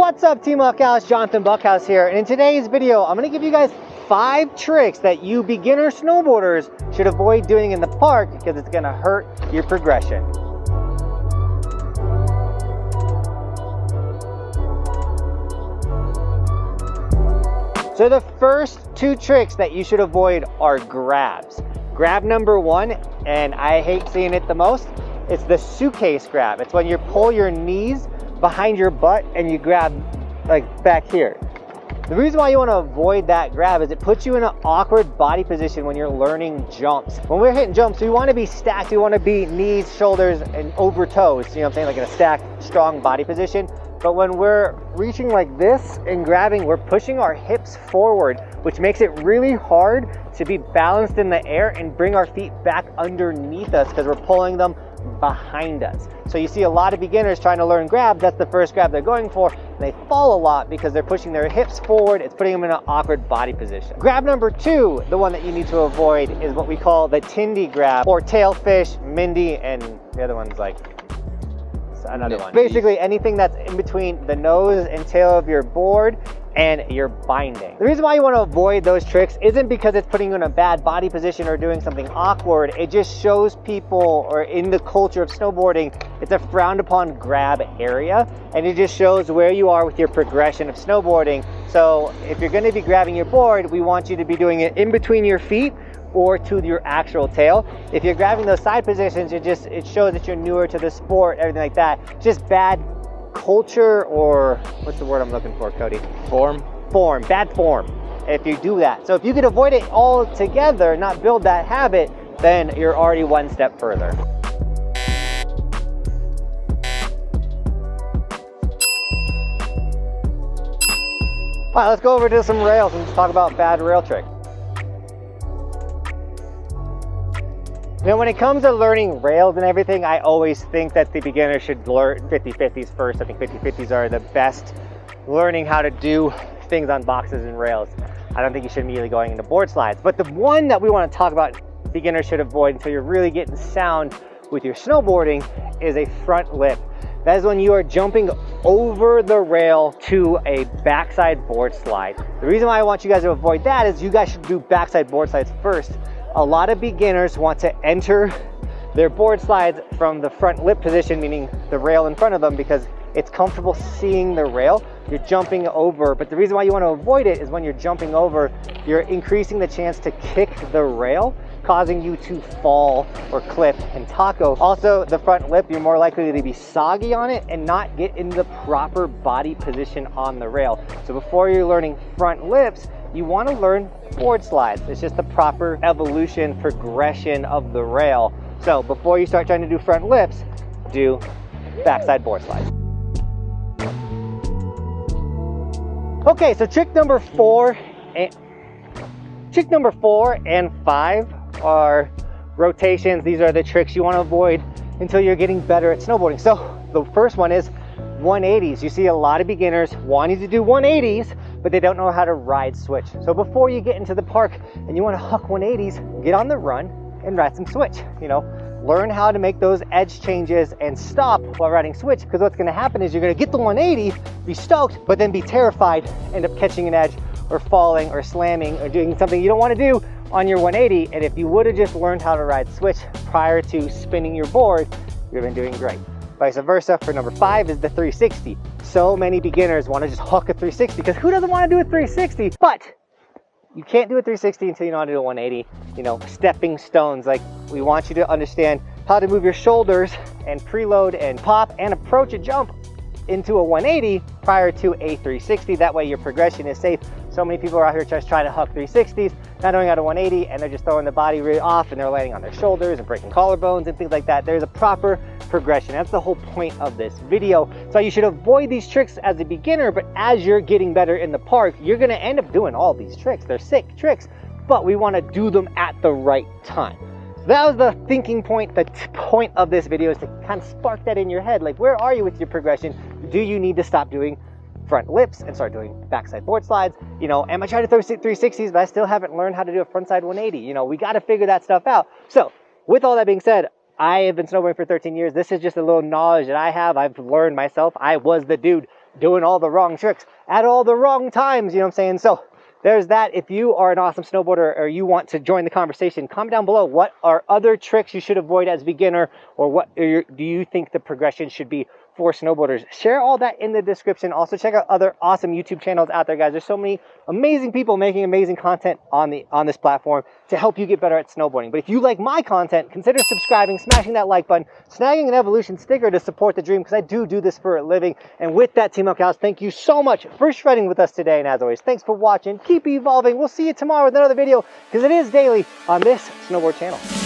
What's up, Team Buckhouse? Johnathan Buckhouse here, and in today's video I'm going to give you guys 5 tricks that you beginner snowboarders should avoid doing in the park because it's going to hurt your progression. So the first 2 tricks that you should avoid are grabs. Grab number 1, and I hate seeing it the most, it's the suitcase grab. It's when you pull your knees behind your butt and you grab like back here. The reason why you want to avoid that grab is it puts you in an awkward body position when you're learning jumps. When we're hitting jumps, we want to be stacked. We want to be knees, shoulders, and over toes. You know what I'm saying? Like in a stacked, strong body position. But when we're reaching like this and grabbing, we're pushing our hips forward, which makes it really hard to be balanced in the air and bring our feet back underneath us because we're pulling them behind us. So you see a lot of beginners trying to learn grab. That's the first grab they're going for. And they fall a lot because they're pushing their hips forward. It's putting them in an awkward body position. Grab number 2, the one that you need to avoid, is what we call the Tindy grab, or tailfish, Mindy, and the other one's like another one. Basically anything that's in between the nose and tail of your board and your binding. The reason why you want to avoid those tricks isn't because it's putting you in a bad body position or doing something awkward. It just shows people, or in the culture of snowboarding, it's a frowned upon grab area, and it just shows where you are with your progression of snowboarding. So if you're going to be grabbing your board, we want you to be doing it in between your feet or to your actual tail. If you're grabbing those side positions, it shows that you're newer to the sport, everything like that. It's just bad culture, or what's the word I'm looking for, Cody? Form, bad form, if you do that. So if you could avoid it altogether, not build that habit, then you're already one step further. All right, let's go over to some rails and talk about bad rail tricks. Now, when it comes to learning rails and everything, I always think that the beginner should learn 50-50s first. I think 50-50s are the best learning how to do things on boxes and rails. I don't think you should immediately going into board slides. But the one that we want to talk about beginners should avoid until you're really getting sound with your snowboarding is a front lip. That is when you are jumping over the rail to a backside board slide. The reason why I want you guys to avoid that is you guys should do backside board slides first. A lot of beginners want to enter their board slides from the front lip position, meaning the rail in front of them, because it's comfortable seeing the rail. You're jumping over, but the reason why you want to avoid it is when you're jumping over, you're increasing the chance to kick the rail, causing you to fall or clip and taco. Also, the front lip, you're more likely to be soggy on it and not get in the proper body position on the rail. So before you're learning front lips, you want to learn board slides. It's just the proper evolution, progression of the rail. So before you start trying to do front lips, do backside board slides. Okay, so trick number 4 and 5 are rotations. These are the tricks you want to avoid until you're getting better at snowboarding. So the first one is 180s. You see a lot of beginners wanting to do 180s, but they don't know how to ride switch. So before you get into the park and you want to huck 180s, get on the run and ride some switch. You know, learn how to make those edge changes and stop while riding switch, because what's going to happen is you're going to get the 180, be stoked, but then be terrified, end up catching an edge or falling or slamming or doing something you don't want to do on your 180. And if you would have just learned how to ride switch prior to spinning your board, you'd have been doing great. Vice versa for number 5 is the 360. So many beginners want to just huck a 360, because who doesn't want to do a 360? But you can't do a 360 until you know how to do a 180. You know, stepping stones. Like, we want you to understand how to move your shoulders and preload and pop and approach a jump into a 180 prior to a 360. That way your progression is safe. So many people are out here just trying to huck 360s, not knowing how to 180, and they're just throwing the body really off, and they're landing on their shoulders and breaking collarbones and things like that. There's a proper progression. That's the whole point of this video. So you should avoid these tricks as a beginner, but as you're getting better in the park, you're going to end up doing all these tricks. They're sick tricks, but we want to do them at the right time. So that was the thinking point. The point of this video is to kind of spark that in your head. Like, where are you with your progression? Do you need to stop doing front lips and start doing backside board slides? You know, am I trying to throw 360s, but I still haven't learned how to do a frontside 180? You know, we got to figure that stuff out. So with all that being said, I have been snowboarding for 13 years. This is just a little knowledge that I have. I've learned myself. I was the dude doing all the wrong tricks at all the wrong times, you know what I'm saying? So there's that. If you are an awesome snowboarder or you want to join the conversation, comment down below what are other tricks you should avoid as a beginner, or what do you think the progression should be for snowboarders. Share all that in the description. Also check out other awesome YouTube channels out there, guys. There's so many amazing people making amazing content on this platform to help you get better at snowboarding. But if you like my content, consider subscribing, smashing that like button, snagging an Evolution sticker to support the dream, because I do this for a living. And with that, Team Buckhouse, thank you so much for shredding with us today. And as always, thanks for watching. Keep evolving. We'll see you tomorrow with another video, because it is daily on this snowboard channel.